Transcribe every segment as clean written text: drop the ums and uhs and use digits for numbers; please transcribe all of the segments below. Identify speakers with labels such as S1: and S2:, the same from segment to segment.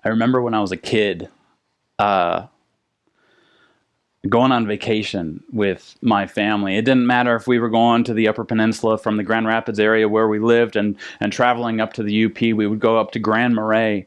S1: I remember when I was a kid, uh, going on vacation with my family. It didn't matter if we were going to the Upper Peninsula from the Grand Rapids area where we lived and traveling up to the UP. We would go up to Grand Marais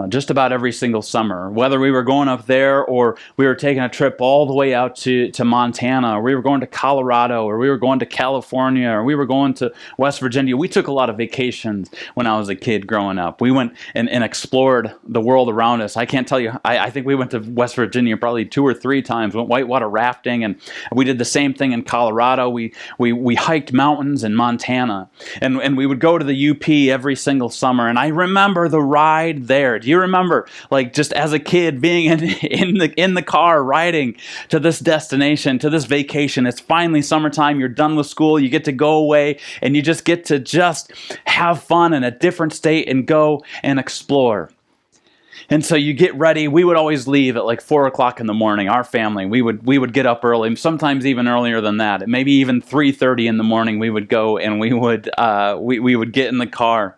S1: just about every single summer. Whether we were going up there or we were taking a trip all the way out to Montana, or we were going to Colorado, or we were going to California, or we were going to West Virginia. We took a lot of vacations when I was a kid growing up. We went and explored the world around us. I can't tell you, I think we went to West Virginia probably 2 or 3 times, went whitewater rafting, and we did the same thing in Colorado. We hiked mountains in Montana, and we would go to the UP every single summer. And I remember the ride there. Do you remember, like, just as a kid being in the car riding to this destination, to this vacation? It's finally summertime. You're done with school. You get to go away, and you just get to just have fun in a different state and go and explore. And so you get ready. We would always leave at like 4 o'clock in the morning. Our family, we would get up early, sometimes even earlier than that. Maybe even 3:30 in the morning. We would go and we would get in the car.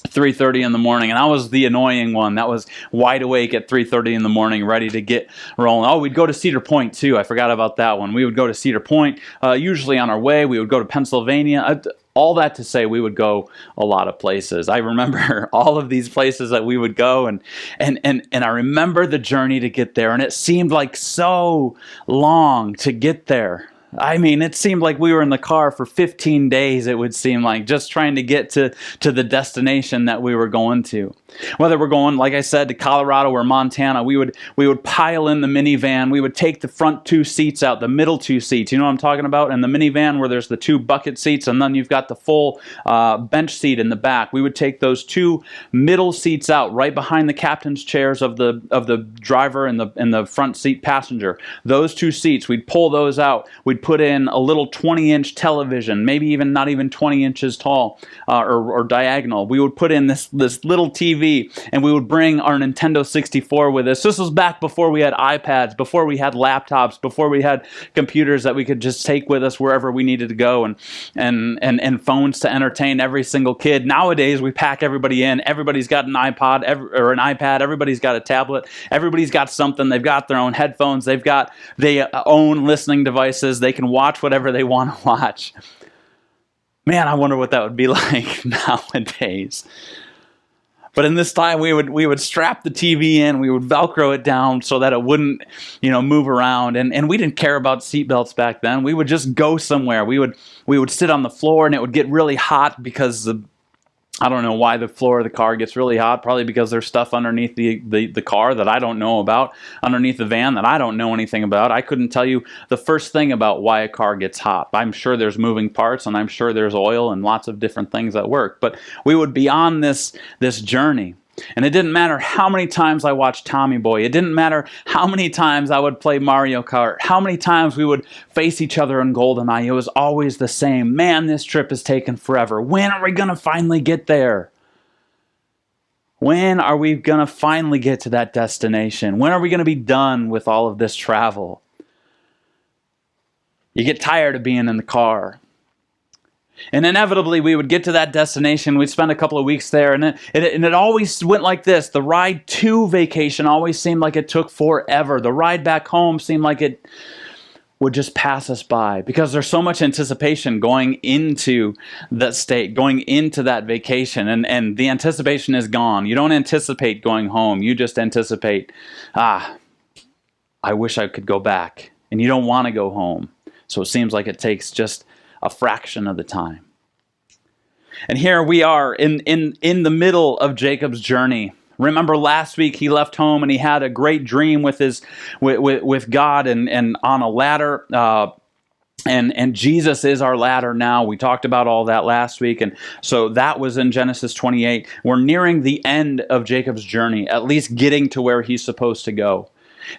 S1: 3:30 in the morning, and I was the annoying one that was wide awake at 3:30 in the morning, ready to get rolling. Oh, we'd go to Cedar Point too. I forgot about that one. We would go to Cedar Point, usually on our way. We would go to Pennsylvania. All that to say, we would go a lot of places. I remember all of these places that we would go, and I remember the journey to get there, and it seemed like so long to get there. I mean, it seemed like we were in the car for 15 days, it would seem like, just trying to get to the destination that we were going to. Whether we're going, like I said, to Colorado or Montana, we would pile in the minivan. We would take the front 2 seats out, the middle 2 seats. You know what I'm talking about? And the minivan where there's the 2 bucket seats, and then you've got the full bench seat in the back. We would take those 2 middle seats out, right behind the captain's chairs of the driver and the front seat passenger. Those 2 seats, we'd pull those out. We'd put in a little 20-inch television, maybe even not even 20 inches tall or diagonal. We would put in this little TV, and we would bring our Nintendo 64 with us. This was back before we had iPads, before we had laptops, before we had computers that we could just take with us wherever we needed to go, and phones to entertain every single kid. Nowadays, we pack everybody in. Everybody's got an iPod or an iPad. Everybody's got a tablet. Everybody's got something. They've got their own headphones. They own listening devices. They can watch whatever they want to watch. Man, I wonder what that would be like nowadays. But in this time, we would strap the TV in, we would Velcro it down so that it wouldn't, move around. And we didn't care about seatbelts back then. We would just go somewhere. We would sit on the floor, and it would get really hot because I don't know why the floor of the car gets really hot. Probably because there's stuff underneath the car that I don't know about, underneath the van that I don't know anything about. I couldn't tell you the first thing about why a car gets hot. I'm sure there's moving parts, and I'm sure there's oil and lots of different things that work. But we would be on this journey. And it didn't matter how many times I watched Tommy Boy. It didn't matter how many times I would play Mario Kart. How many times we would face each other in GoldenEye. It was always the same. Man, this trip is taking forever. When are we going to finally get there? When are we going to finally get to that destination? When are we going to be done with all of this travel? You get tired of being in the car. And inevitably, we would get to that destination. We'd spend a couple of weeks there, and it always went like this. The ride to vacation always seemed like it took forever. The ride back home seemed like it would just pass us by because there's so much anticipation going into that state, going into that vacation, and the anticipation is gone. You don't anticipate going home. You just anticipate, I wish I could go back. And you don't want to go home. So it seems like it takes just a fraction of the time. And here we are in the middle of Jacob's journey. Remember last week he left home and he had a great dream with God and on a ladder. And Jesus is our ladder now. We talked about all that last week. And so that was in Genesis 28. We're nearing the end of Jacob's journey, at least getting to where he's supposed to go.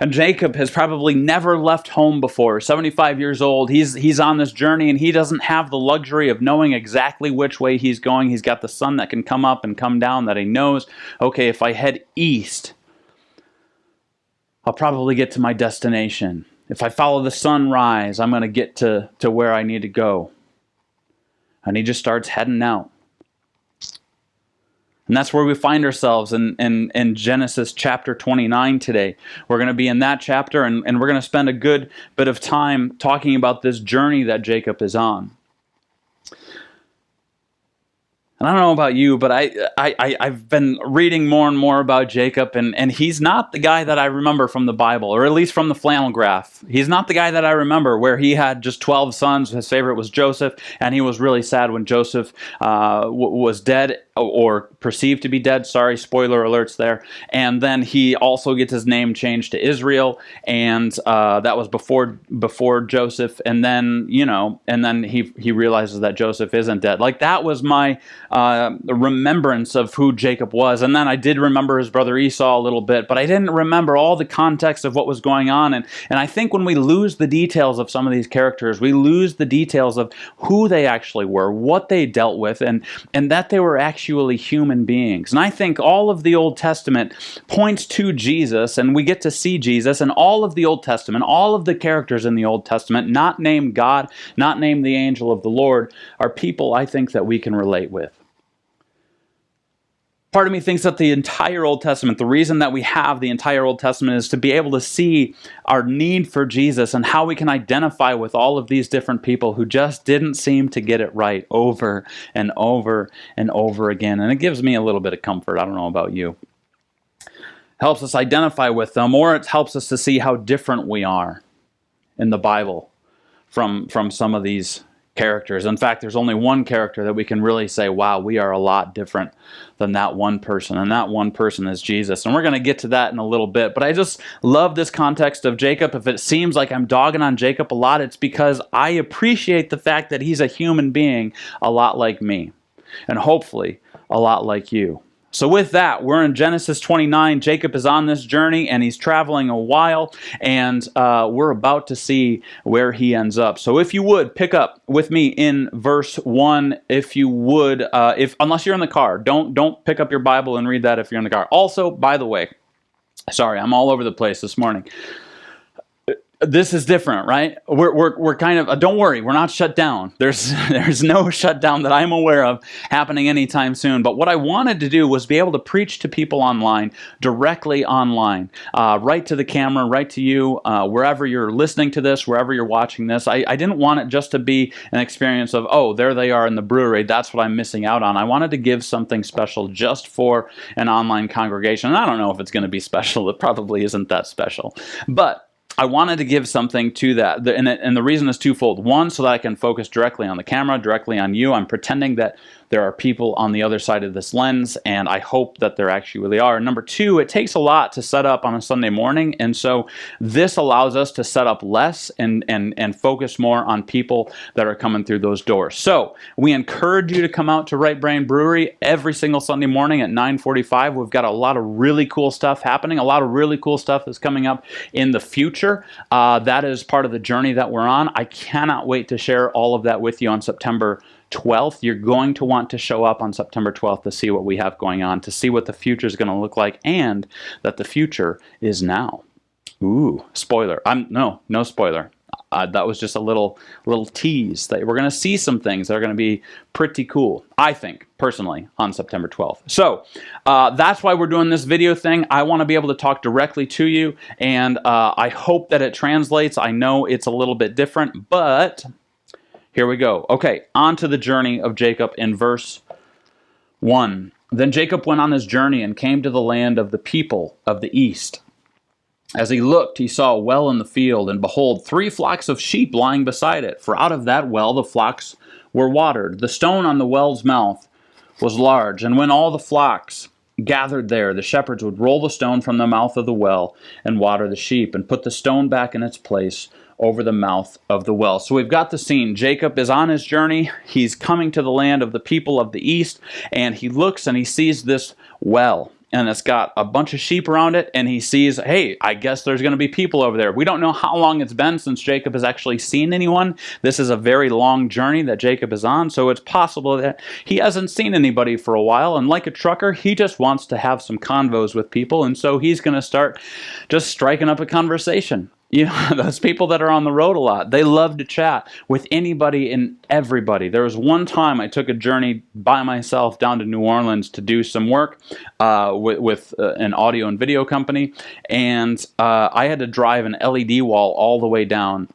S1: And Jacob has probably never left home before. 75 years old. He's on this journey, and he doesn't have the luxury of knowing exactly which way he's going. He's got the sun that can come up and come down that he knows, okay, if I head east, I'll probably get to my destination. If I follow the sunrise, I'm going to get to where I need to go. And he just starts heading out. And that's where we find ourselves in Genesis chapter 29 today. We're going to be in that chapter, and we're going to spend a good bit of time talking about this journey that Jacob is on. And I don't know about you, but I've been reading more and more about Jacob, and he's not the guy that I remember from the Bible, or at least from the flannel graph. He's not the guy that I remember where he had just 12 sons. His favorite was Joseph, and he was really sad when Joseph was dead, or perceived to be dead. Sorry, spoiler alerts there. And then he also gets his name changed to Israel, and that was before Joseph. And then he realizes that Joseph isn't dead. Like, that was my remembrance of who Jacob was. And then I did remember his brother Esau a little bit, but I didn't remember all the context of what was going on. And I think when we lose the details of some of these characters, we lose the details of who they actually were, what they dealt with, and that they were actually human beings. And I think all of the Old Testament points to Jesus, and we get to see Jesus, and all of the Old Testament, all of the characters in the Old Testament, not named God, not named the angel of the Lord, are people I think that we can relate with. Part of me thinks that the entire Old Testament, the reason that we have the entire Old Testament, is to be able to see our need for Jesus and how we can identify with all of these different people who just didn't seem to get it right over and over and over again. And it gives me a little bit of comfort. I don't know about you. It helps us identify with them, or it helps us to see how different we are in the Bible from some of these characters. In fact, there's only one character that we can really say, wow, we are a lot different than that one person, and that one person is Jesus. And we're going to get to that in a little bit, but I just love this context of Jacob. If it seems like I'm dogging on Jacob a lot, it's because I appreciate the fact that he's a human being a lot like me, and hopefully a lot like you. So with that, we're in Genesis 29. Jacob is on this journey, and he's traveling a while, and we're about to see where he ends up. So if you would, pick up with me in verse 1, if you would, unless you're in the car. Don't pick up your Bible and read that if you're in the car. Also, by the way, sorry, I'm all over the place this morning. This is different, right? We're kind of, don't worry, we're not shut down. There's no shutdown that I'm aware of happening anytime soon. But what I wanted to do was be able to preach to people online, directly online, right to the camera, right to you, wherever you're listening to this, wherever you're watching this. I didn't want it just to be an experience of, oh, there they are in the brewery, that's what I'm missing out on. I wanted to give something special just for an online congregation. And I don't know if it's going to be special. It probably isn't that special. But I wanted to give something to that, and the reason is twofold. One, so that I can focus directly on the camera, directly on you. I'm pretending that there are people on the other side of this lens, and I hope that there actually really are. Number two, it takes a lot to set up on a Sunday morning, and so this allows us to set up less and focus more on people that are coming through those doors. So we encourage you to come out to Right Brain Brewery every single Sunday morning at 9:45. We've got a lot of really cool stuff happening. A lot of really cool stuff is coming up in the future. That is part of the journey that we're on. I cannot wait to share all of that with you on September 12th. You're going to want to show up on September 12th to see what we have going on, to see what the future is going to look like, and that the future is now. Ooh, spoiler. No spoiler. That was just a little tease that we're going to see some things that are going to be pretty cool, I think, personally, on September 12th. So that's why we're doing this video thing. I want to be able to talk directly to you, and I hope that it translates. I know it's a little bit different, but here we go. Okay, on to the journey of Jacob in verse 1. Then Jacob went on his journey and came to the land of the people of the east. As he looked, he saw a well in the field, and behold, 3 flocks of sheep lying beside it. For out of that well the flocks were watered. The stone on the well's mouth was large, and when all the flocks gathered there, the shepherds would roll the stone from the mouth of the well and water the sheep, and put the stone back in its place over the mouth of the well. So we've got the scene. Jacob is on his journey. He's coming to the land of the people of the east, and he looks and he sees this well, and it's got a bunch of sheep around it, and he sees, hey, I guess there's going to be people over there. We don't know how long it's been since Jacob has actually seen anyone. This is a very long journey that Jacob is on, so it's possible that he hasn't seen anybody for a while, and like a trucker, he just wants to have some convos with people, and so he's going to start just striking up a conversation. You know, those people that are on the road a lot, they love to chat with anybody and everybody. There was one time I took a journey by myself down to New Orleans to do some work with an audio and video company, and I had to drive an LED wall all the way down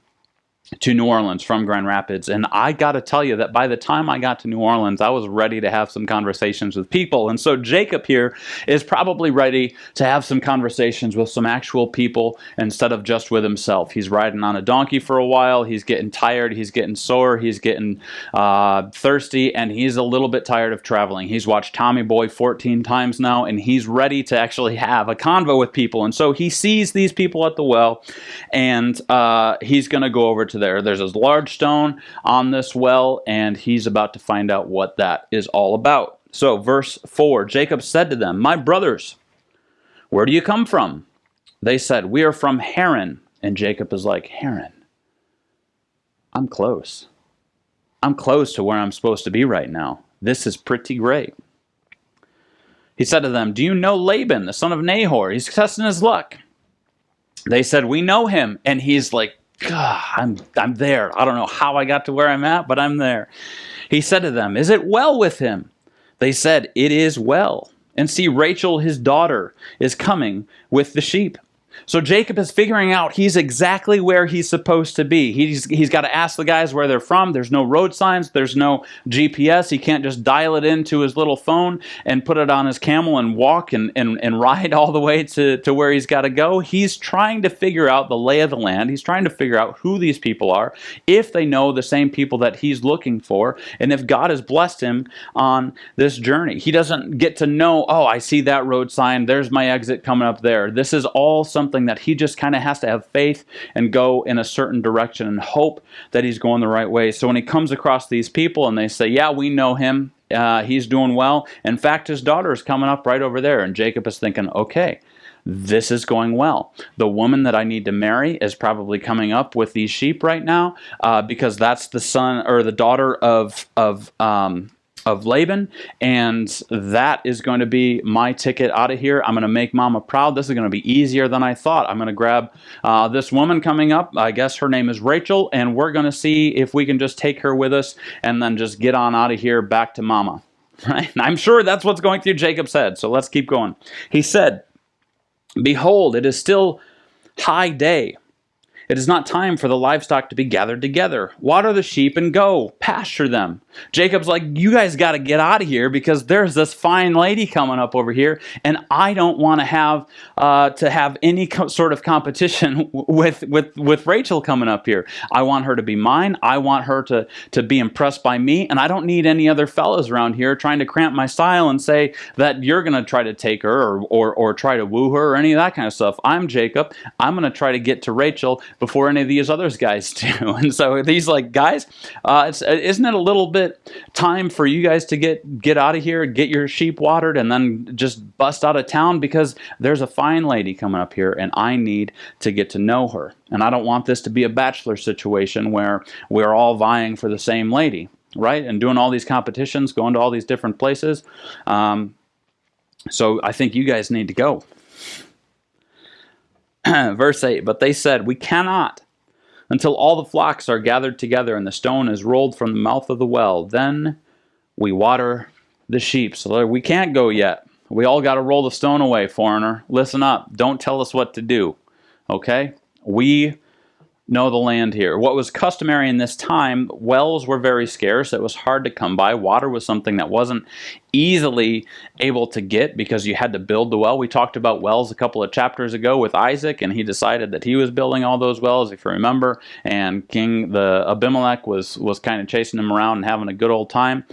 S1: to New Orleans from Grand Rapids. And I got to tell you that by the time I got to New Orleans, I was ready to have some conversations with people. And so Jacob here is probably ready to have some conversations with some actual people instead of just with himself. He's riding on a donkey for a while. He's getting tired. He's getting sore. He's getting thirsty. And he's a little bit tired of traveling. He's watched Tommy Boy 14 times now, and he's ready to actually have a convo with people. And so he sees these people at the well, and he's going to go over to there. There's this large stone on this well, and he's about to find out what that is all about. So verse 4, Jacob said to them, "My brothers, where do you come from?" They said, "We are from Haran." And Jacob is like, "Haran? I'm close. I'm close to where I'm supposed to be right now. This is pretty great." He said to them, "Do you know Laban, the son of Nahor? He's testing his luck." They said, "We know him." And he's like, I'm there. I don't know how I got to where I'm at, but I'm there. He said to them, "Is it well with him?" They said, "It is well. And see, Rachel, his daughter, is coming with the sheep." So Jacob is figuring out he's exactly where he's supposed to be. He's got to ask the guys where they're from. There's no road signs. There's no GPS. He can't just dial it into his little phone and put it on his camel and walk and ride all the way to where he's got to go. He's trying to figure out the lay of the land. He's trying to figure out who these people are, if they know the same people that he's looking for, and if God has blessed him on this journey. He doesn't get to know, oh, I see that road sign. There's my exit coming up there. This is all something that he just kind of has to have faith and go in a certain direction and hope that he's going the right way. So when he comes across these people and they say, "Yeah, we know him. He's doing well. In fact, his daughter is coming up right over there." And Jacob is thinking, okay, this is going well. The woman that I need to marry is probably coming up with these sheep right now because that's the son or the daughter of Laban, and that is going to be my ticket out of here. I'm going to make mama proud. This is going to be easier than I thought. I'm going to grab this woman coming up. I guess her name is Rachel, and we're going to see if we can just take her with us and then just get on out of here back to mama. Right? And I'm sure that's what's going through Jacob's head. So let's keep going. He said, "Behold, it is still high day. It is not time for the livestock to be gathered together. Water the sheep and go, pasture them." Jacob's like, you guys got to get out of here because there's this fine lady coming up over here, and I don't want to have any sort of competition with Rachel coming up here. I want her to be mine. I want her to be impressed by me, and I don't need any other fellas around here trying to cramp my style and say that you're going to try to take her or try to woo her or any of that kind of stuff. I'm Jacob. I'm going to try to get to Rachel before any of these other guys do. And so he's like, guys, isn't it a little bit time for you guys to get out of here, get your sheep watered, and then just bust out of town because there's a fine lady coming up here and I need to get to know her. And I don't want this to be a bachelor situation where we're all vying for the same lady, right? And doing all these competitions, going to all these different places. So I think you guys need to go. Verse 8, "But they said, we cannot until all the flocks are gathered together and the stone is rolled from the mouth of the well. Then we water the sheep." So we can't go yet. We all got to roll the stone away, foreigner. Listen up. Don't tell us what to do. Okay? We know the land here. What was customary in this time, wells were very scarce. It was hard to come by. Water was something that wasn't easily able to get because you had to build the well. We talked about wells a couple of chapters ago with Isaac, and he decided that he was building all those wells, if you remember, and King Abimelech was kind of chasing him around and having a good old time,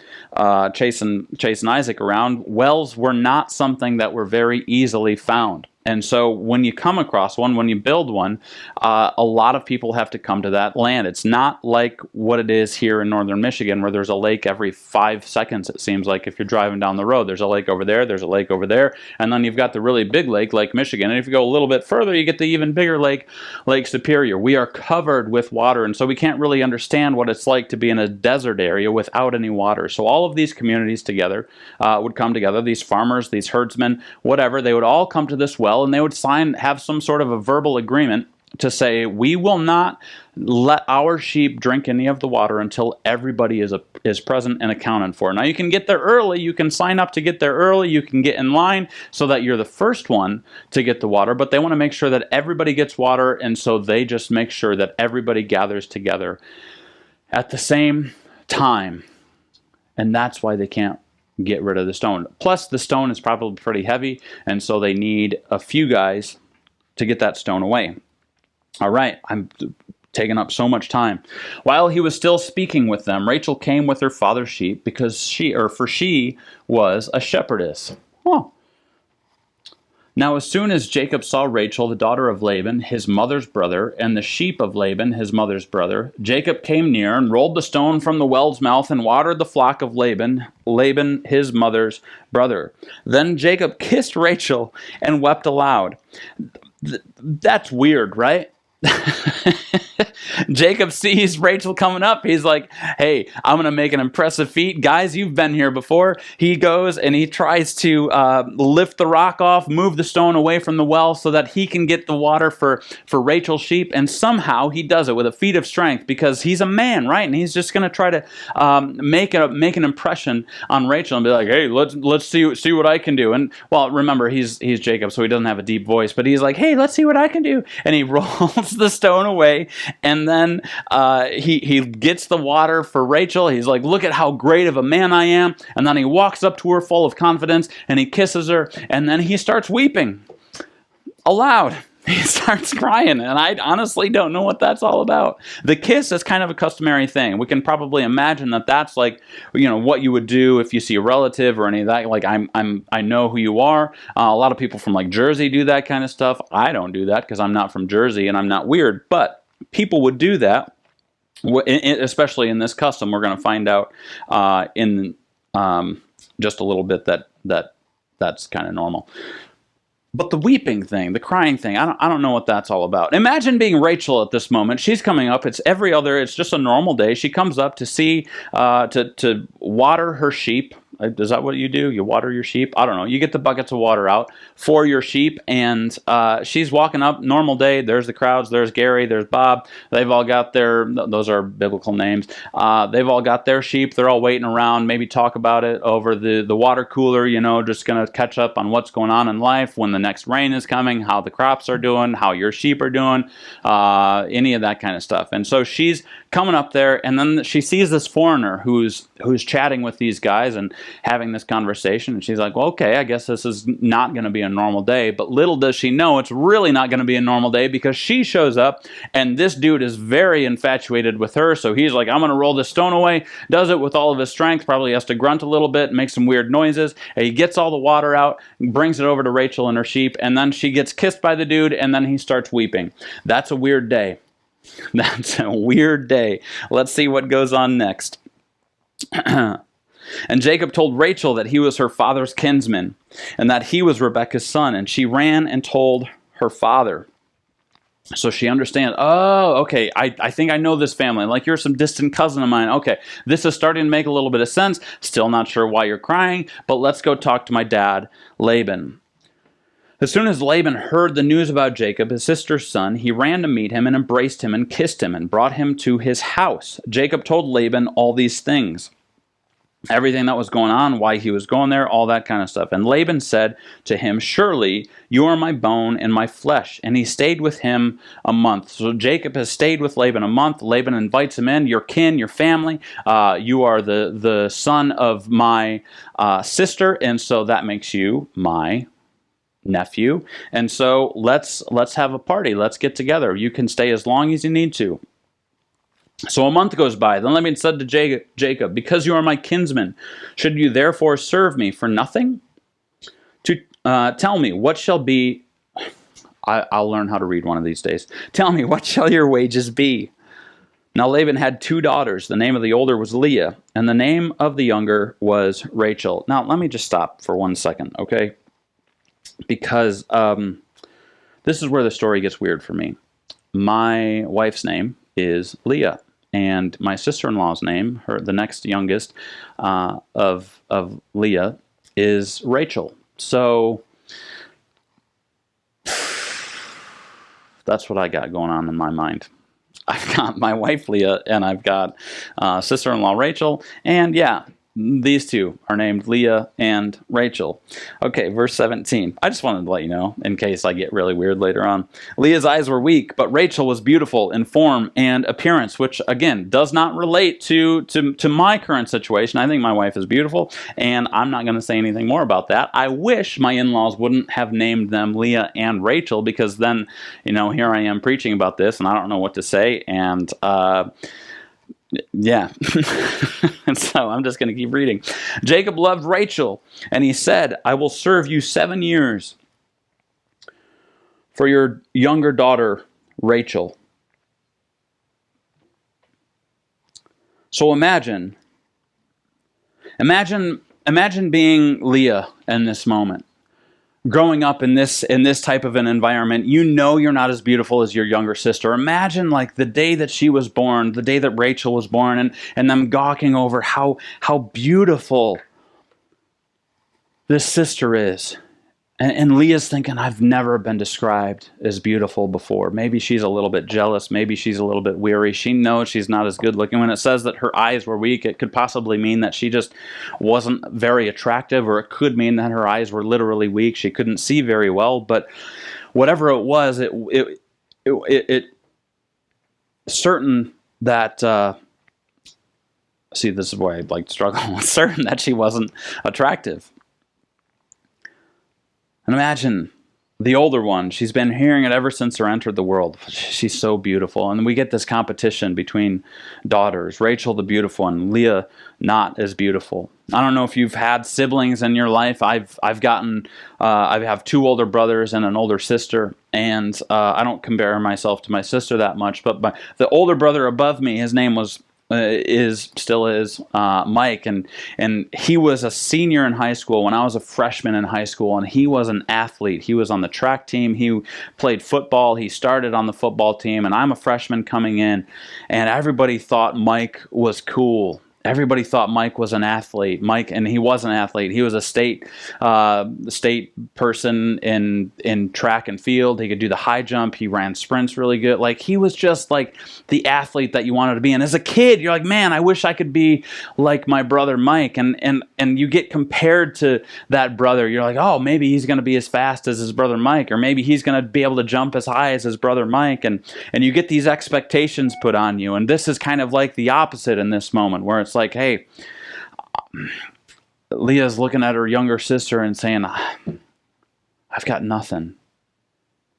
S1: chasing Isaac around. Wells were not something that were very easily found. And so when you come across one, when you build one, a lot of people have to come to that land. It's not like what it is here in northern Michigan where there's a lake every 5 seconds, it seems like, if you're driving down the road. There's a lake over there, there's a lake over there, and then you've got the really big lake, Lake Michigan. And if you go a little bit further, you get the even bigger lake, Lake Superior. We are covered with water, and so we can't really understand what it's like to be in a desert area without any water. So all of these communities together would come together, these farmers, these herdsmen, whatever, they would all come to this well, and they would have some sort of a verbal agreement to say, we will not let our sheep drink any of the water until everybody is present and accounted for. Now, you can get there early. You can sign up to get there early. You can get in line so that you're the first one to get the water, but they want to make sure that everybody gets water, and so they just make sure that everybody gathers together at the same time, and that's why they can't get rid of the stone. Plus, the stone is probably pretty heavy, and so they need a few guys to get that stone away. All right, I'm taking up so much time. While he was still speaking with them, Rachel came with her father's sheep because she was a shepherdess. Oh. Now, as soon as Jacob saw Rachel, the daughter of Laban, his mother's brother, and the sheep of Laban, his mother's brother, Jacob came near and rolled the stone from the well's mouth and watered the flock of Laban, his mother's brother. Then Jacob kissed Rachel and wept aloud. That's weird, right? Jacob sees Rachel coming up. He's like, hey, I'm going to make an impressive feat. Guys, you've been here before. He goes and he tries to lift the rock off, move the stone away from the well so that he can get the water for Rachel's sheep. And somehow he does it with a feat of strength because he's a man, right? And he's just going to try to make an impression on Rachel and be like, hey, let's see what I can do. And well, remember, he's Jacob, so he doesn't have a deep voice, but he's like, hey, let's see what I can do. And he rolls the stone away, and then he gets the water for Rachel. He's like, look at how great of a man I am. And then he walks up to her full of confidence, and he kisses her, and then he starts weeping aloud. He starts crying, and I honestly don't know what that's all about. The kiss is kind of a customary thing. We can probably imagine that that's like, what you would do if you see a relative or any of that. Like, I know who you are. A lot of people from like Jersey do that kind of stuff. I don't do that because I'm not from Jersey and I'm not weird, but people would do that, especially in this custom. We're going to find out in just a little bit that's kind of normal. But the weeping thing, the crying thing, I don't know what that's all about. Imagine being Rachel at this moment. She's coming up. It's just a normal day. She comes up to see, to water her sheep. Is that what you do? You water your sheep? I don't know. You get the buckets of water out for your sheep, and she's walking up, normal day. There's the crowds. There's Gary. There's Bob. They've all got those are biblical names. They've all got their sheep. They're all waiting around, maybe talk about it over the water cooler, just going to catch up on what's going on in life, when the next rain is coming, how the crops are doing, how your sheep are doing, any of that kind of stuff. And so she's coming up there, and then she sees this foreigner who's chatting with these guys and having this conversation, and she's like, well, okay, I guess this is not going to be a normal day. But little does she know it's really not going to be a normal day, because she shows up, and this dude is very infatuated with her. So he's like, I'm going to roll this stone away, does it with all of his strength, probably has to grunt a little bit, make some weird noises, and he gets all the water out, brings it over to Rachel and her sheep, and then she gets kissed by the dude, and then he starts weeping. That's a weird day. That's a weird day. Let's see what goes on next. And Jacob told Rachel that he was her father's kinsman, and that he was Rebekah's son, and she ran and told her father. So she understands, oh, okay, I think I know this family. Like, you're some distant cousin of mine. Okay, this is starting to make a little bit of sense. Still not sure why you're crying, but let's go talk to my dad, Laban. As soon as Laban heard the news about Jacob, his sister's son, he ran to meet him and embraced him and kissed him and brought him to his house. Jacob told Laban all these things, everything that was going on, why he was going there, all that kind of stuff. And Laban said to him, surely you are my bone and my flesh. And he stayed with him a month. So Jacob has stayed with Laban a month. Laban invites him in, your kin, your family. You are the son of my sister, and so that makes you my nephew. And so let's have a party. Let's get together. You can stay as long as you need to. So a month goes by. Then Laban said to Jacob, because you are my kinsman, should you therefore serve me for nothing? Tell me, what shall be... I'll learn how to read one of these days. Tell me, what shall your wages be? Now Laban had 2 daughters. The name of the older was Leah, and the name of the younger was Rachel. Now let me just stop for 1 second, okay? Because this is where the story gets weird for me. My wife's name is Leah, and my sister-in-law's name, the next youngest of Leah, is Rachel. So That's what I got going on in my mind. I've got my wife Leah, and I've got sister-in-law Rachel, and yeah, these two are named Leah and Rachel. Okay, verse 17. I just wanted to let you know, in case I get really weird later on. Leah's eyes were weak, but Rachel was beautiful in form and appearance, which, again, does not relate to my current situation. I think my wife is beautiful, and I'm not going to say anything more about that. I wish my in-laws wouldn't have named them Leah and Rachel, because then, here I am preaching about this, and I don't know what to say, and yeah. And so I'm just going to keep reading. Jacob loved Rachel, and he said, I will serve you 7 years for your younger daughter, Rachel. So imagine being Leah in this moment. Growing up in this type of an environment, you're not as beautiful as your younger sister. Imagine like the day that she was born, the day that Rachel was born, and them gawking over how beautiful this sister is. And Leah's thinking, I've never been described as beautiful before. Maybe she's a little bit jealous. Maybe she's a little bit weary. She knows she's not as good looking. When it says that her eyes were weak, it could possibly mean that she just wasn't very attractive, or it could mean that her eyes were literally weak. She couldn't see very well. But whatever it was, it certain that, see, this is why I struggle. It's certain that she wasn't attractive. And imagine the older one. She's been hearing it ever since her entered the world. She's so beautiful. And we get this competition between daughters. Rachel, the beautiful one. Leah, not as beautiful. I don't know if you've had siblings in your life. I have 2 older brothers and an older sister. And I don't compare myself to my sister that much. But the older brother above me, his name was still is Mike, and he was a senior in high school when I was a freshman in high school, and he was an athlete. He was on the track team. He played football. He started on the football team, and I'm a freshman coming in, and everybody thought Mike was cool. Everybody thought Mike was an athlete. And he was an athlete. He was a state person in track and field. He could do the high jump. He ran sprints really good. Like, he was just like the athlete that you wanted to be. And as a kid, you're like, man, I wish I could be like my brother Mike. And you get compared to that brother. You're like, oh, maybe he's going to be as fast as his brother Mike, or maybe he's going to be able to jump as high as his brother Mike. And you get these expectations put on you. And this is kind of like the opposite in this moment, where it's like, hey, Leah's looking at her younger sister and saying, I've got nothing.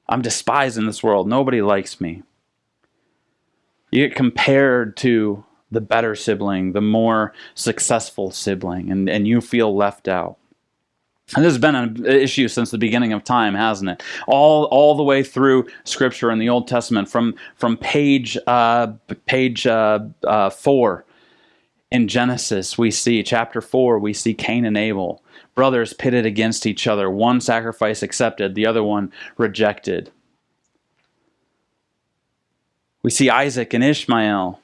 S1: I'm despised in this world. Nobody likes me. You get compared to the better sibling, the more successful sibling, and you feel left out. And this has been an issue since the beginning of time, hasn't it? All the way through Scripture in the Old Testament, from page 4 in Genesis, we see, chapter 4, we see Cain and Abel, brothers pitted against each other. One sacrifice accepted, the other one rejected. We see Isaac and Ishmael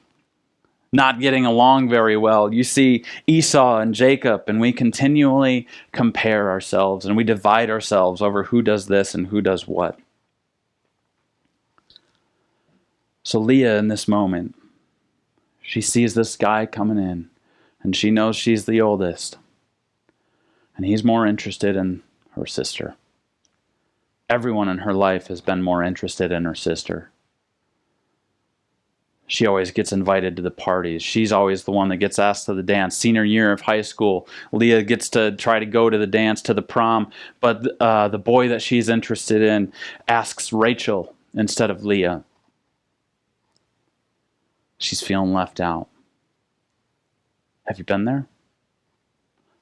S1: not getting along very well. You see Esau and Jacob, and we continually compare ourselves, and we divide ourselves over who does this and who does what. So Leah, in this moment, she sees this guy coming in, and she knows she's the oldest, and he's more interested in her sister. Everyone in her life has been more interested in her sister. She always gets invited to the parties. She's always the one that gets asked to the dance. Senior year of high school, Leah gets to try to go to the dance, to the prom, but the boy that she's interested in asks Rachel instead of Leah. She's feeling left out. Have you been there?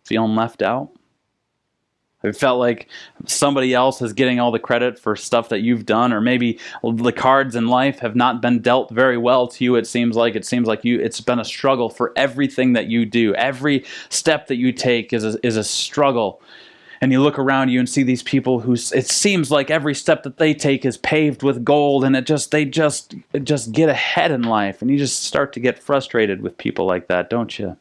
S1: Feeling left out? Have you felt like somebody else is getting all the credit for stuff that you've done, or maybe the cards in life have not been dealt very well to you? It seems like it's been a struggle for everything that you do. Every step that you take is a struggle. And you look around you and see these people who it seems like every step that they take is paved with gold, and they just get ahead in life, and you just start to get frustrated with people like that, don't you?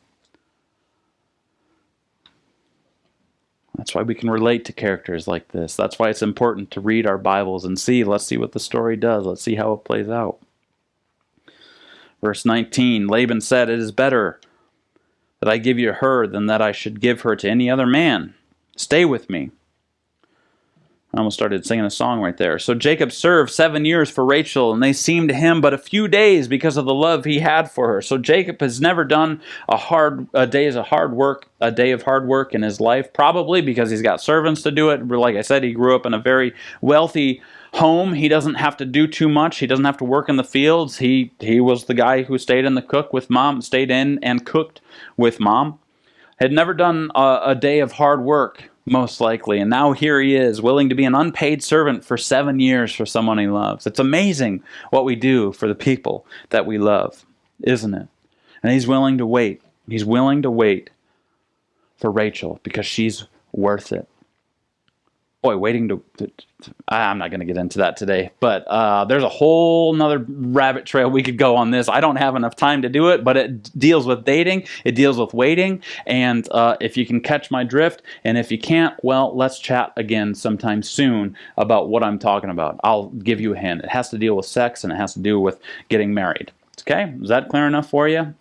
S1: That's why we can relate to characters like this. That's why it's important to read our Bibles and let's see what the story does. Let's see how it plays out. Verse 19, Laban said, "It is better that I give you her than that I should give her to any other man. Stay with me." I almost started singing a song right there. So Jacob served 7 years for Rachel, and they seemed to him but a few days because of the love he had for her. So Jacob has never done a day of hard work in his life, probably because he's got servants to do it. Like I said, he grew up in a very wealthy home. He doesn't have to do too much. He doesn't have to work in the fields. He was the guy who stayed in and cooked with mom. Had never done a day of hard work, most likely. And now here he is, willing to be an unpaid servant for 7 years for someone he loves. It's amazing what we do for the people that we love, isn't it? And he's willing to wait. He's willing to wait for Rachel because she's worth it. Boy, I'm not going to get into that today, but there's a whole nother rabbit trail we could go on this. I don't have enough time to do it, but it deals with dating, it deals with waiting, and if you can catch my drift, and if you can't, well, let's chat again sometime soon about what I'm talking about. I'll give you a hint. It has to deal with sex, and it has to do with getting married. Okay? Is that clear enough for you?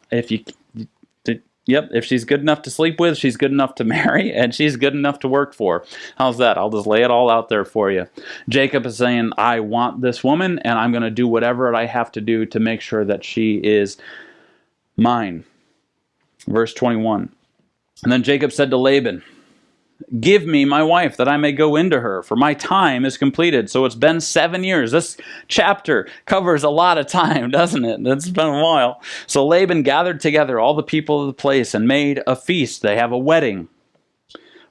S1: If she's good enough to sleep with, she's good enough to marry, and she's good enough to work for. How's that? I'll just lay it all out there for you. Jacob is saying, I want this woman, and I'm going to do whatever I have to do to make sure that she is mine. Verse 21. And then Jacob said to Laban, "Give me my wife that I may go into her, for my time is completed." So it's been 7 years. This chapter covers a lot of time, doesn't it? It's been a while. So Laban gathered together all the people of the place and made a feast. They have a wedding.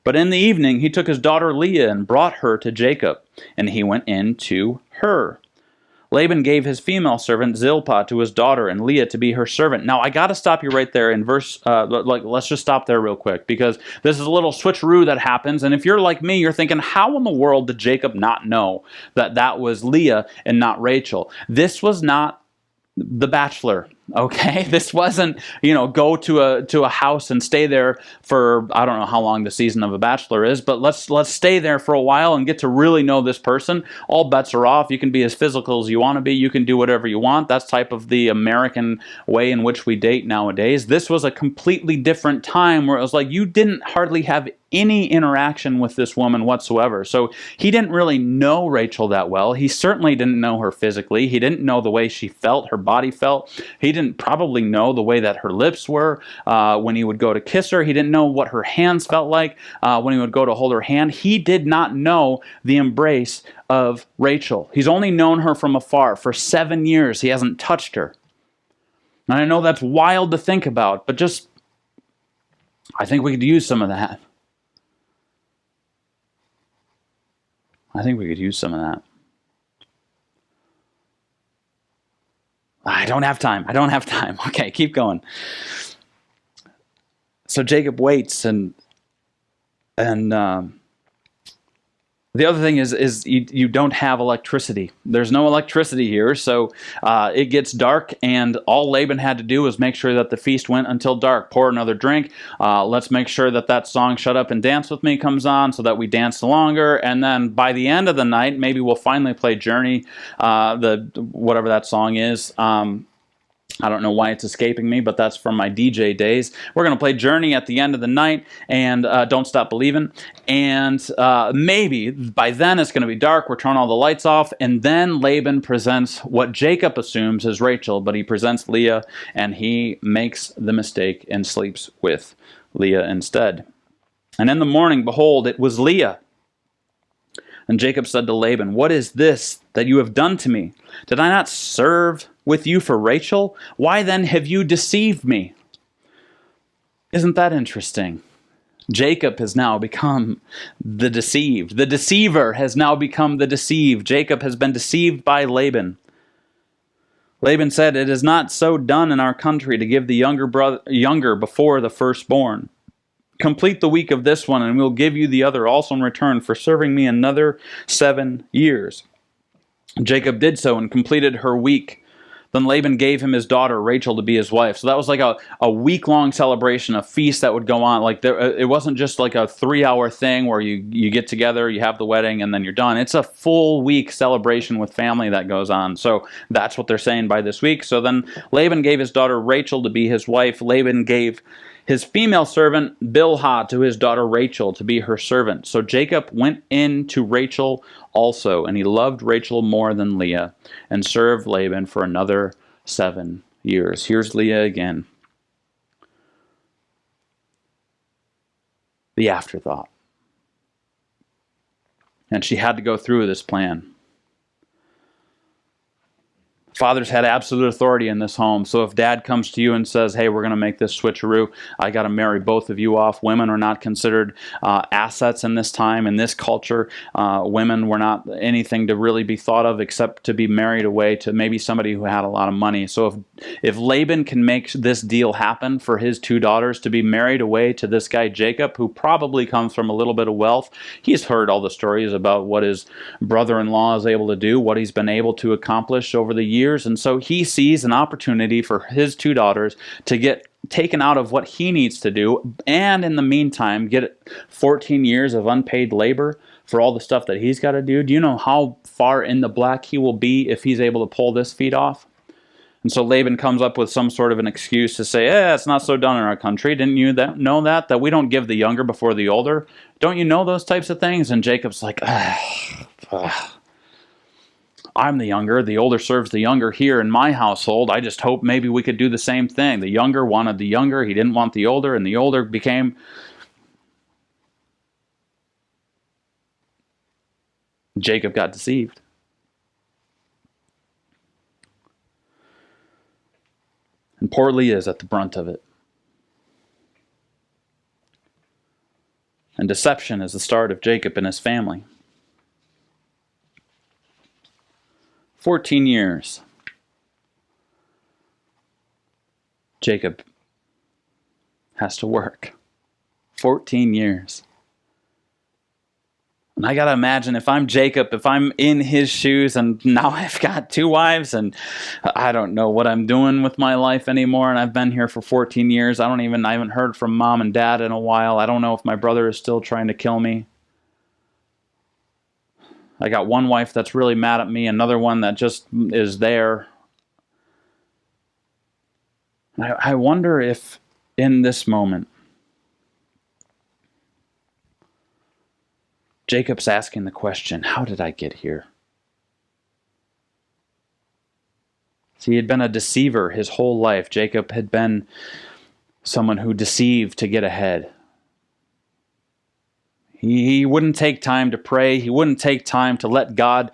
S1: But in the evening he took his daughter Leah and brought her to Jacob, and he went in to her. Laban gave his female servant Zilpah to his daughter and Leah to be her servant. Now, I got to stop you right there in verse, let's just stop there real quick, because this is a little switcheroo that happens. And if you're like me, you're thinking, how in the world did Jacob not know that that was Leah and not Rachel? This was not The Bachelor. Okay, this wasn't, go to a house and stay there for, I don't know how long the season of a Bachelor is, but let's stay there for a while and get to really know this person. All bets are off. You can be as physical as you want to be. You can do whatever you want. That's type of the American way in which we date nowadays. This was a completely different time where it was like you didn't hardly have any interaction with this woman whatsoever. So he didn't really know Rachel that well. He certainly didn't know her physically. He didn't know the way she felt, her body felt. He didn't probably know the way that her lips were when he would go to kiss her. He didn't know what her hands felt like when he would go to hold her hand. He did not know the embrace of Rachel. He's only known her from afar. For 7 years, he hasn't touched her. And I know that's wild to think about, but I think we could use some of that. I think we could use some of that. I don't have time. Okay, keep going. So Jacob waits, and the other thing is you don't have electricity. There's no electricity here, so it gets dark, and all Laban had to do was make sure that the feast went until dark. Pour another drink. Let's make sure that song "Shut Up and Dance With Me" comes on so that we dance longer, and then by the end of the night, maybe we'll finally play Journey, whatever that song is. I don't know why it's escaping me, but that's from my DJ days. We're going to play Journey at the end of the night, and Don't Stop Believing. And maybe by then it's going to be dark. We're turning all the lights off. And then Laban presents what Jacob assumes is Rachel, but he presents Leah, and he makes the mistake and sleeps with Leah instead. And in the morning, behold, it was Leah. And Jacob said to Laban, "What is this that you have done to me? Did I not serve with you for Rachel? Why then have you deceived me?" Isn't that interesting? Jacob has now become the deceived. The deceiver has now become the deceived. Jacob has been deceived by Laban. Laban said, "It is not so done in our country to give the younger before the firstborn. Complete the week of this one, and we'll give you the other also in return for serving me another 7 years." Jacob did so and completed her week. Then Laban gave him his daughter Rachel to be his wife. So that was like a week-long celebration, a feast that would go on. Like it wasn't just like a 3-hour thing where you get together, you have the wedding, and then you're done. It's a full week celebration with family that goes on. So that's what they're saying by this week. So then Laban gave his daughter Rachel to be his wife. Laban gave his female servant Bilhah to his daughter Rachel to be her servant. So Jacob went in to Rachel also, and he loved Rachel more than Leah, and served Laban for another 7 years. Here's Leah again. The afterthought. And she had to go through this plan. Fathers had absolute authority in this home. So if dad comes to you and says, hey, we're going to make this switcheroo, I got to marry both of you off. Women are not considered assets in this time, in this culture. Women were not anything to really be thought of except to be married away to maybe somebody who had a lot of money. So if Laban can make this deal happen for his 2 daughters to be married away to this guy Jacob, who probably comes from a little bit of wealth, he's heard all the stories about what his brother-in-law is able to do, what he's been able to accomplish over the years. And so he sees an opportunity for his 2 daughters to get taken out of what he needs to do, and in the meantime get 14 years of unpaid labor for all the stuff that he's got to do. Do you know how far in the black he will be if he's able to pull this feat off? And so Laban comes up with some sort of an excuse to say, it's not so done in our country. Didn't you know that we don't give the younger before the older? Don't you know those types of things? And Jacob's like, I'm the younger. The older serves the younger here in my household. I just hope maybe we could do the same thing. The younger wanted the younger. He didn't want the older, and the older became... Jacob got deceived. And poor Leah is at the brunt of it. And deception is the start of Jacob and his family. 14 years. Jacob has to work. 14 years. And I got to imagine if I'm Jacob, if I'm in his shoes and now I've got 2 wives and I don't know what I'm doing with my life anymore, and I've been here for 14 years. I haven't heard from mom and dad in a while. I don't know if my brother is still trying to kill me. I got one wife that's really mad at me, another one that just is there. I wonder if in this moment, Jacob's asking the question, how did I get here? See, he had been a deceiver his whole life. Jacob had been someone who deceived to get ahead. He wouldn't take time to pray. He wouldn't take time to let God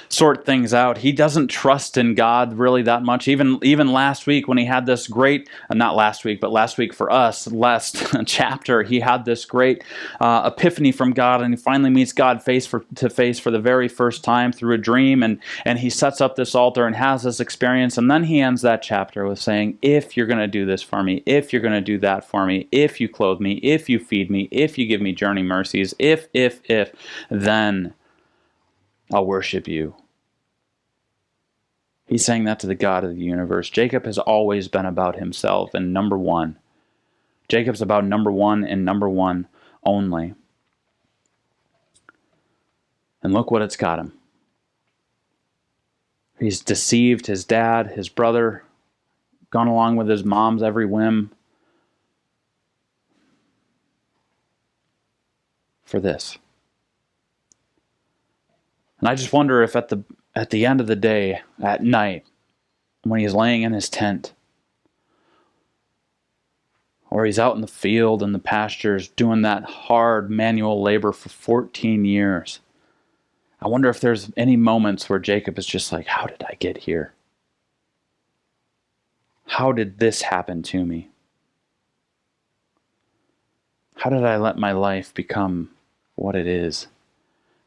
S1: sort things out. He doesn't trust in God really that much. Even last week when he had this great, not last week, but last week for us, last chapter, he had this great epiphany from God, and he finally meets God face to face for the very first time through a dream, and he sets up this altar and has this experience, and then he ends that chapter with saying, if you're going to do this for me, if you're going to do that for me, if you clothe me, if you feed me, if you give me journey mercies, if, then I'll worship you. He's saying that to the God of the universe. Jacob has always been about himself and number one. Jacob's about number one and number one only. And look what it's got him. He's deceived his dad, his brother, gone along with his mom's every whim for this. And I just wonder if at the end of the day, at night, when he's laying in his tent, or he's out in the field in the pastures doing that hard manual labor for 14 years, I wonder if there's any moments where Jacob is just like, how did I get here? How did this happen to me? How did I let my life become what it is?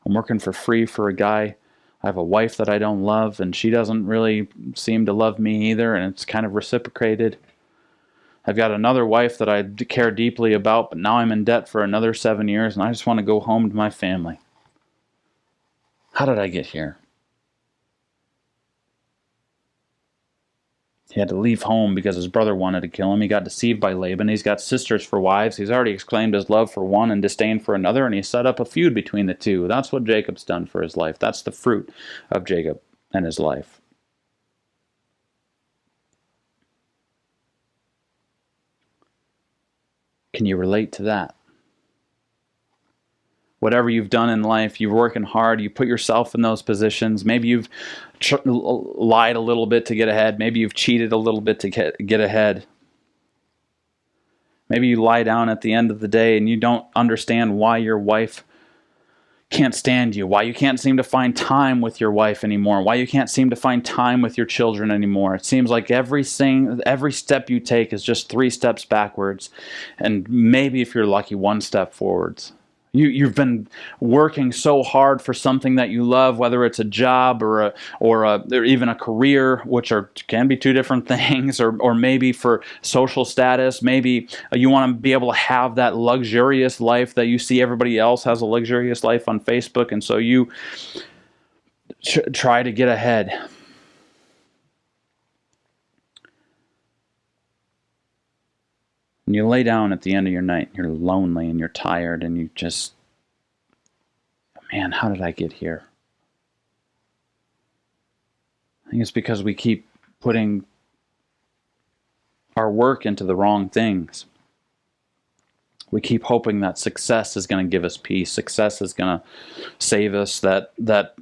S1: I'm working for free for a guy. I have a wife that I don't love, and she doesn't really seem to love me either, and it's kind of reciprocated. I've got another wife that I care deeply about, but now I'm in debt for another 7 years, and I just want to go home to my family. How did I get here? He had to leave home because his brother wanted to kill him. He got deceived by Laban. He's got sisters for wives. He's already exclaimed his love for one and disdain for another, and he set up a feud between the two. That's what Jacob's done for his life. That's the fruit of Jacob and his life. Can you relate to that? Whatever you've done in life, you're working hard, you put yourself in those positions. Maybe you've lied a little bit to get ahead. Maybe you've cheated a little bit to get ahead. Maybe you lie down at the end of the day and you don't understand why your wife can't stand you, why you can't seem to find time with your wife anymore, why you can't seem to find time with your children anymore. It seems like every step you take is just 3 steps backwards, and maybe if you're lucky, 1 step forwards. You've been working so hard for something that you love, whether it's a job or even a career, which can be 2 different things, or maybe for social status. Maybe you want to be able to have that luxurious life that you see everybody else has a luxurious life on Facebook, and so you try to get ahead. And you lay down at the end of your night, you're lonely and you're tired, and you just, man, how did I get here? I think it's because we keep putting our work into the wrong things. We keep hoping that success is going to give us peace. Success is going to save us, that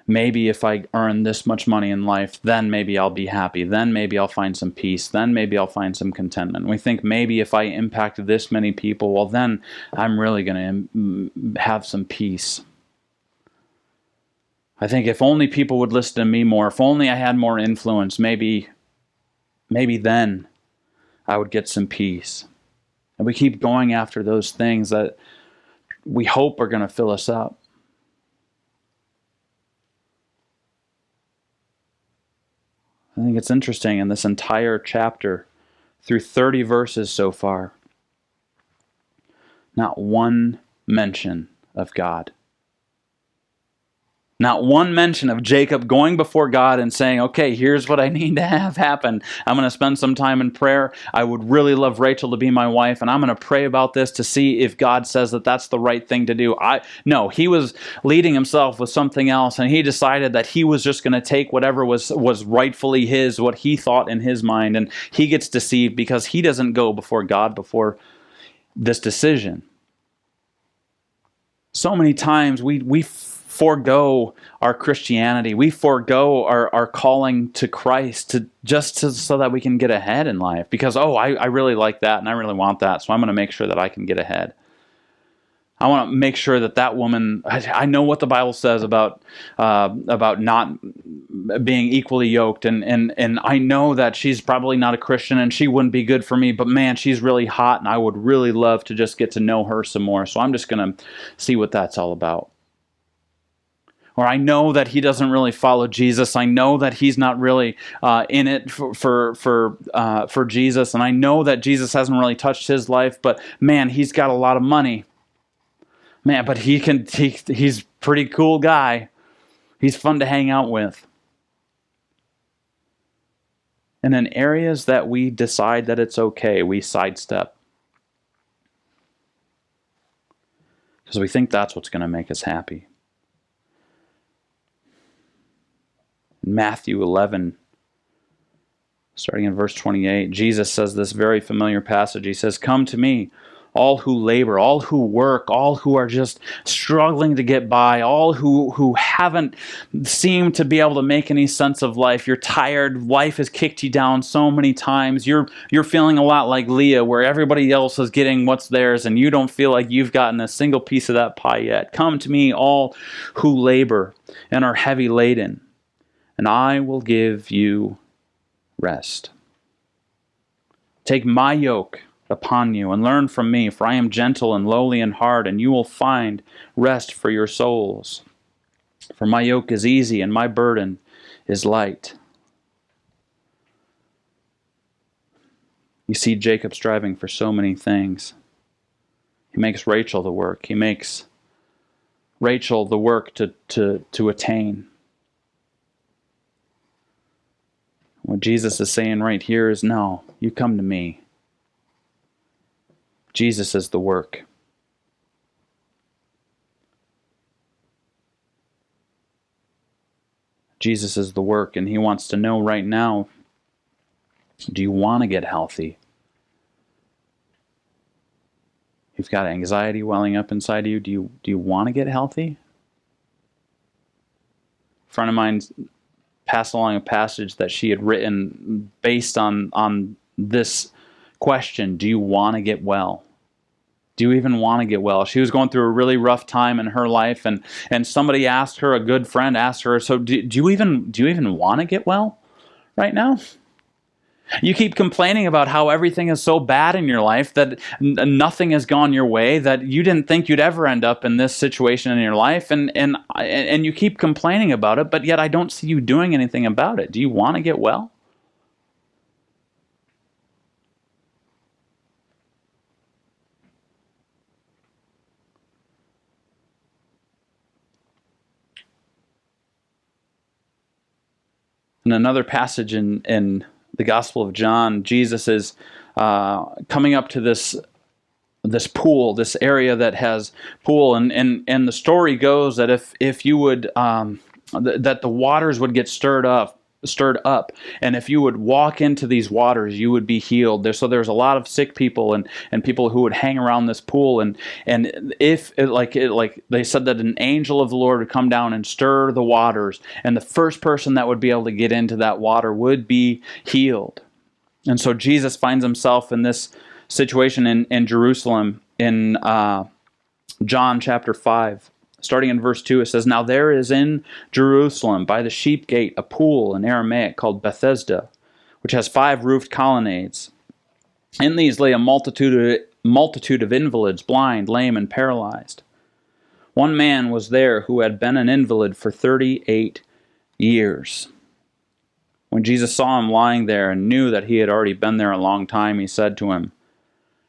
S1: maybe if I earn this much money in life, then maybe I'll be happy. Then maybe I'll find some peace. Then maybe I'll find some contentment. We think maybe if I impact this many people, well, then I'm really going to have some peace. I think if only people would listen to me more, if only I had more influence, maybe then I would get some peace. And we keep going after those things that we hope are going to fill us up. I think it's interesting in this entire chapter, through 30 verses so far, not one mention of God. Not one mention of Jacob going before God and saying, okay, here's what I need to have happen. I'm going to spend some time in prayer. I would really love Rachel to be my wife, and I'm going to pray about this to see if God says that that's the right thing to do. No, he was leading himself with something else, and he decided that he was just going to take whatever was rightfully his, what he thought in his mind, and he gets deceived because he doesn't go before God before this decision. So many times we forego our Christianity. We forego our calling to Christ so that we can get ahead in life. Because, I really like that and I really want that, so I'm going to make sure that I can get ahead. I want to make sure that woman, I know what the Bible says about not being equally yoked, and I know that she's probably not a Christian and she wouldn't be good for me, but man, she's really hot and I would really love to just get to know her some more, so I'm just going to see what that's all about. Or I know that he doesn't really follow Jesus. I know that he's not really in it for Jesus, and I know that Jesus hasn't really touched his life. But man, he's got a lot of money. Man, but he's a pretty cool guy. He's fun to hang out with. And in areas that we decide that it's okay, we sidestep. Because we think that's what's going to make us happy. In Matthew 11, starting in verse 28, Jesus says this very familiar passage. He says, "Come to me, all who labor, all who work, all who are just struggling to get by, all who haven't seemed to be able to make any sense of life. You're tired. Life has kicked you down so many times. You're feeling a lot like Leah, where everybody else is getting what's theirs, and you don't feel like you've gotten a single piece of that pie yet. Come to me, all who labor and are heavy laden, and I will give you rest. Take my yoke upon you and learn from me, for I am gentle and lowly in heart, and you will find rest for your souls. For my yoke is easy and my burden is light." You see Jacob striving for so many things. He makes Rachel the work. He makes Rachel the work to attain. What Jesus is saying right here is, no, you come to me. Jesus is the work. Jesus is the work, and he wants to know right now, do you want to get healthy? You've got anxiety welling up inside of you. Do you want to get healthy? A friend of mine passed along a passage that she had written based on this question: do you want to get well? Do you even want to get well? She was going through a really rough time in her life, and somebody asked her, a good friend asked her, so do you even want to get well right now? You keep complaining about how everything is so bad in your life, that nothing has gone your way, that you didn't think you'd ever end up in this situation in your life, and you keep complaining about it, but yet I don't see you doing anything about it. Do you want to get well? In another passage in the Gospel of John, Jesus is coming up to this pool, this area that has pool, and the story goes that if you would that the waters would get stirred up, and if you would walk into these waters, you would be healed. So there's a lot of sick people and people who would hang around this pool, and if like they said that an angel of the Lord would come down and stir the waters, and the first person that would be able to get into that water would be healed. And so Jesus finds himself in this situation in Jerusalem in John chapter 5. Starting in verse 2, it says, "Now there is in Jerusalem by the sheep gate a pool in Aramaic called Bethesda, which has 5 roofed colonnades. In these lay a multitude of invalids, blind, lame, and paralyzed. One man was there who had been an invalid for 38 years. When Jesus saw him lying there and knew that he had already been there a long time, he said to him,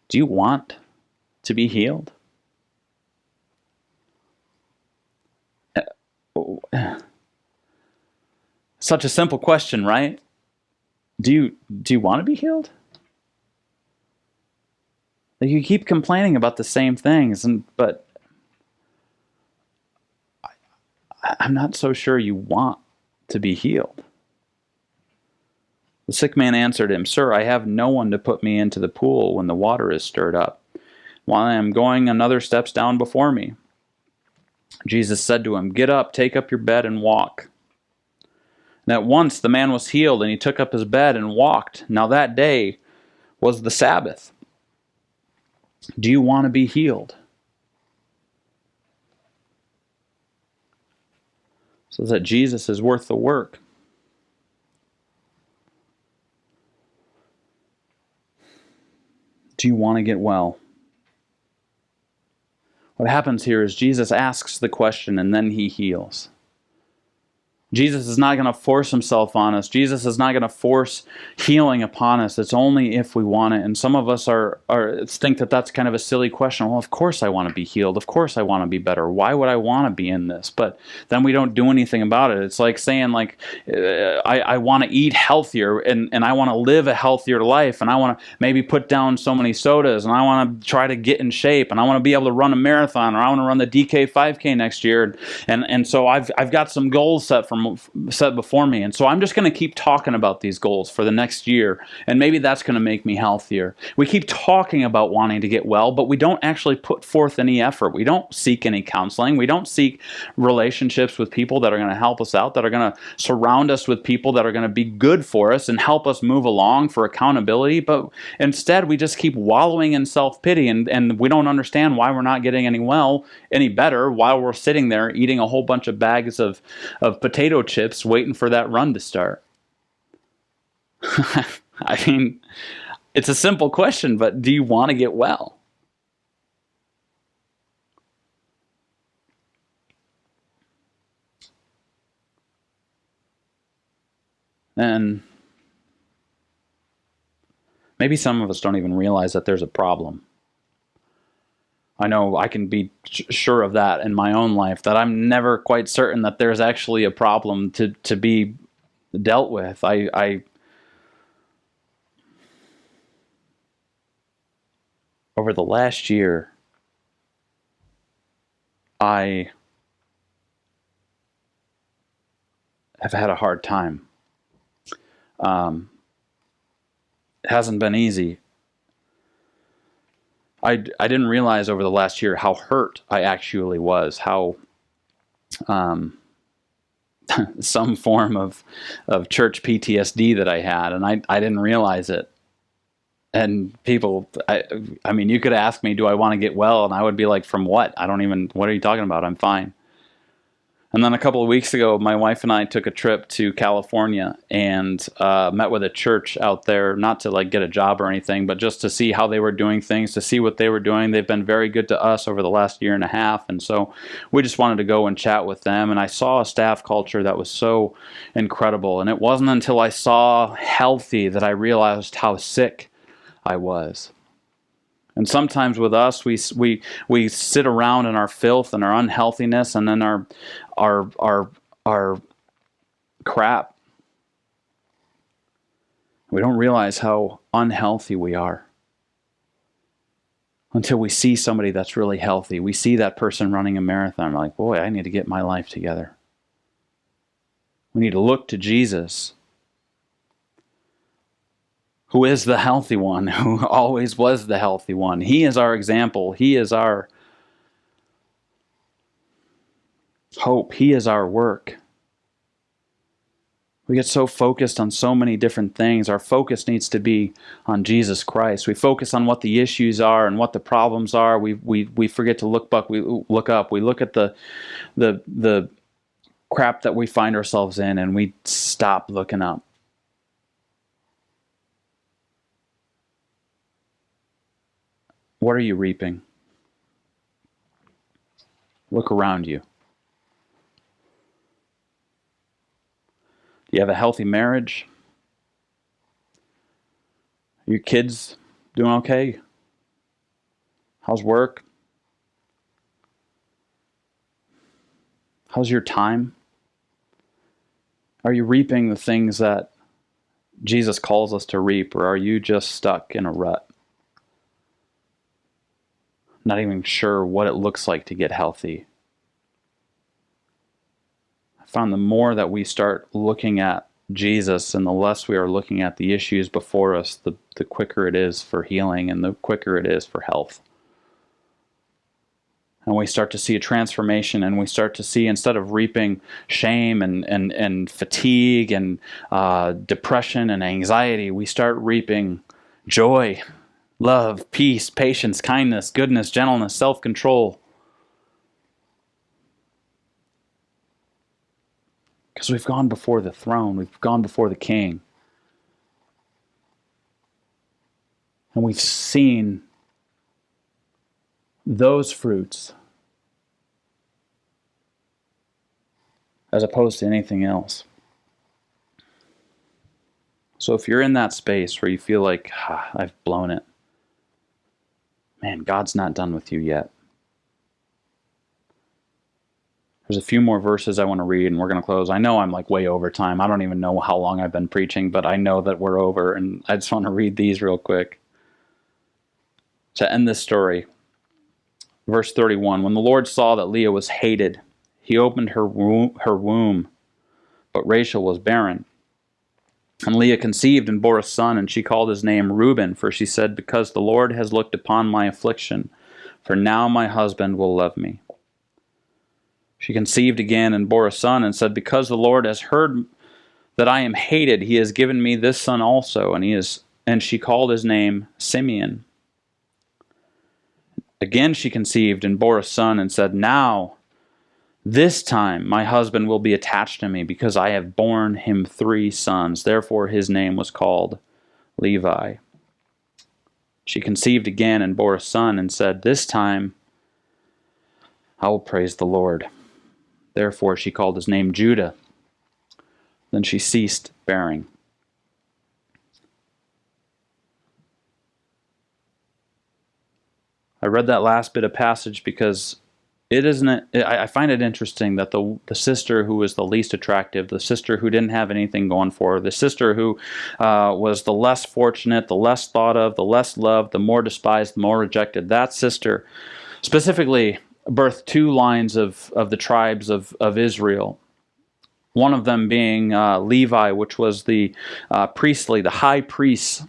S1: 'Do you want to be healed?' Such a simple question, right? Do you want to be healed? Like, you keep complaining about the same things, but I'm not so sure you want to be healed." The sick man answered him, "Sir, I have no one to put me into the pool when the water is stirred up, while I am going another steps down before me." Jesus said to him, "Get up, take up your bed, and walk." And at once the man was healed, and he took up his bed and walked. Now that day was the Sabbath. Do you want to be healed? So that Jesus is worth the work. Do you want to get well? What happens here is Jesus asks the question and then he heals. Jesus is not going to force himself on us. Jesus is not going to force healing upon us. It's only if we want it. And some of us think that that's kind of a silly question. Well, of course I want to be healed. Of course I want to be better. Why would I want to be in this? But then we don't do anything about it. It's like saying, I want to eat healthier and I want to live a healthier life, and I want to maybe put down so many sodas, and I want to try to get in shape, and I want to be able to run a marathon, or I want to run the DK 5K next year. And so I've got some goals set before me, and so I'm just going to keep talking about these goals for the next year, and maybe that's going to make me healthier. We keep talking about wanting to get well, but we don't actually put forth any effort. We don't seek any counseling. We don't seek relationships with people that are going to help us out, that are going to surround us with people that are going to be good for us and help us move along for accountability. But instead, we just keep wallowing in self-pity, and we don't understand why we're not getting any better while we're sitting there eating a whole bunch of bags of potato chips waiting for that run to start. I mean, it's a simple question, but do you want to get well? And maybe some of us don't even realize that there's a problem. I know I can be sure of that in my own life, that I'm never quite certain that there's actually a problem to be dealt with. I over the last year, I have had a hard time. It hasn't been easy. I didn't realize over the last year how hurt I actually was, how some form of church PTSD that I had, and I didn't realize it. And people, I mean, you could ask me, do I want to get well? And I would be like, from what? What are you talking about? I'm fine. And then a couple of weeks ago, my wife and I took a trip to California and met with a church out there, not to like get a job or anything, but just to see how they were doing things, to see what they were doing. They've been very good to us over the last year and a half. And so we just wanted to go and chat with them. And I saw a staff culture that was so incredible. And it wasn't until I saw healthy that I realized how sick I was. And sometimes with us, we sit around in our filth and our unhealthiness, and then our crap. We don't realize how unhealthy we are until we see somebody that's really healthy. We see that person running a marathon. We're like, boy, I need to get my life together. We need to look to Jesus, who is the healthy one, who always was the healthy one. He is our example. He is our hope. He is our work. We get so focused on so many different things. Our focus needs to be on Jesus Christ. We focus on what the issues are and what the problems are. We forget to look up. We look at the crap that we find ourselves in, and we stop looking up. What are you reaping? Look around you. Do you have a healthy marriage? Are your kids doing okay? How's work? How's your time? Are you reaping the things that Jesus calls us to reap, or are you just stuck in a rut? Not even sure what it looks like to get healthy. I found the more that we start looking at Jesus and the less we are looking at the issues before us, the quicker it is for healing and the quicker it is for health. And we start to see a transformation, and we start to see, instead of reaping shame and fatigue and depression and anxiety, we start reaping joy, love, peace, patience, kindness, goodness, gentleness, self-control. Because we've gone before the throne. We've gone before the King. And we've seen those fruits as opposed to anything else. So if you're in that space where you feel like, I've blown it, man, God's not done with you yet. There's a few more verses I want to read, and we're going to close. I know I'm like way over time. I don't even know how long I've been preaching, but I know that we're over, and I just want to read these real quick. To end this story, verse 31, when the Lord saw that Leah was hated, he opened her womb, but Rachel was barren. And Leah conceived and bore a son, and she called his name Reuben, for she said, because the Lord has looked upon my affliction, for now my husband will love me. She conceived again and bore a son, and said, because the Lord has heard that I am hated, he has given me this son also, and she called his name Simeon. Again she conceived and bore a son, and said, now, this time my husband will be attached to me, because I have borne him 3 sons. Therefore his name was called Levi. She conceived again and bore a son, and said, this time I will praise the Lord. Therefore she called his name Judah. Then she ceased bearing. I read that last bit of passage because it isn't. I find it interesting that the sister who was the least attractive, the sister who didn't have anything going for her, the sister who was the less fortunate, the less thought of, the less loved, the more despised, the more rejected, that sister specifically birthed two lines of the tribes of Israel. One of them being Levi, which was the the high priests.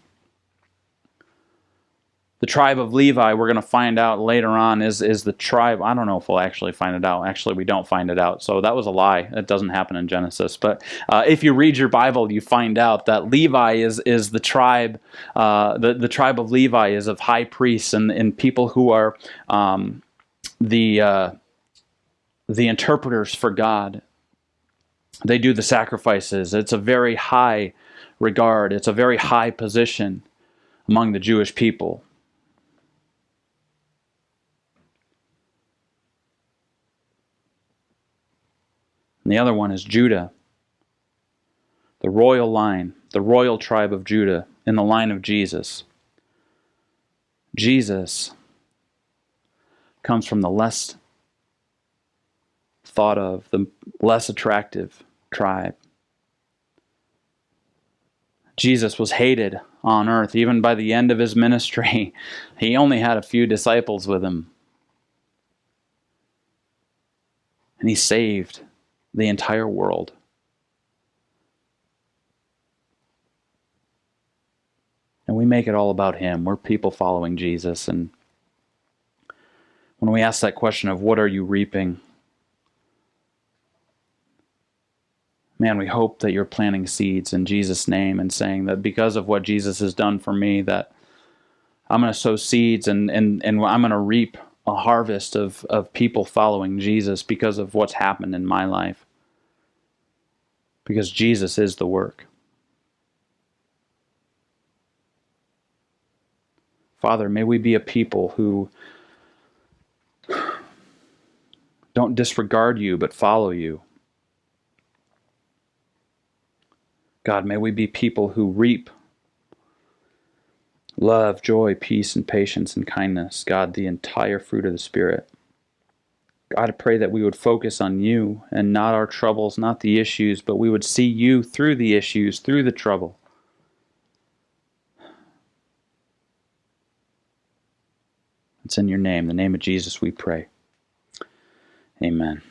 S1: The tribe of Levi, we're going to find out later on, is the tribe. I don't know if we'll actually find it out. Actually, we don't find it out. So that was a lie. It doesn't happen in Genesis. But if you read your Bible, you find out that Levi is the tribe. The tribe of Levi is of high priests and people who are the interpreters for God. They do the sacrifices. It's a very high regard. It's a very high position among the Jewish people. And the other one is Judah, the royal line, the royal tribe of Judah in the line of Jesus. Jesus comes from the less thought of, the less attractive tribe. Jesus was hated on earth. Even by the end of his ministry, he only had a few disciples with him. And he saved the entire world. And we make it all about him. We're people following Jesus. And when we ask that question of what are you reaping? Man, we hope that you're planting seeds in Jesus' name and saying that because of what Jesus has done for me, that I'm going to sow seeds and I'm going to reap a harvest of people following Jesus because of what's happened in my life. Because Jesus is the work. Father, may we be a people who don't disregard you but follow you. God, may we be people who reap love, joy, peace, and patience and kindness. God, the entire fruit of the Spirit. God, I pray that we would focus on you and not our troubles, not the issues, but we would see you through the issues, through the trouble. It's in your name, the name of Jesus, we pray. Amen.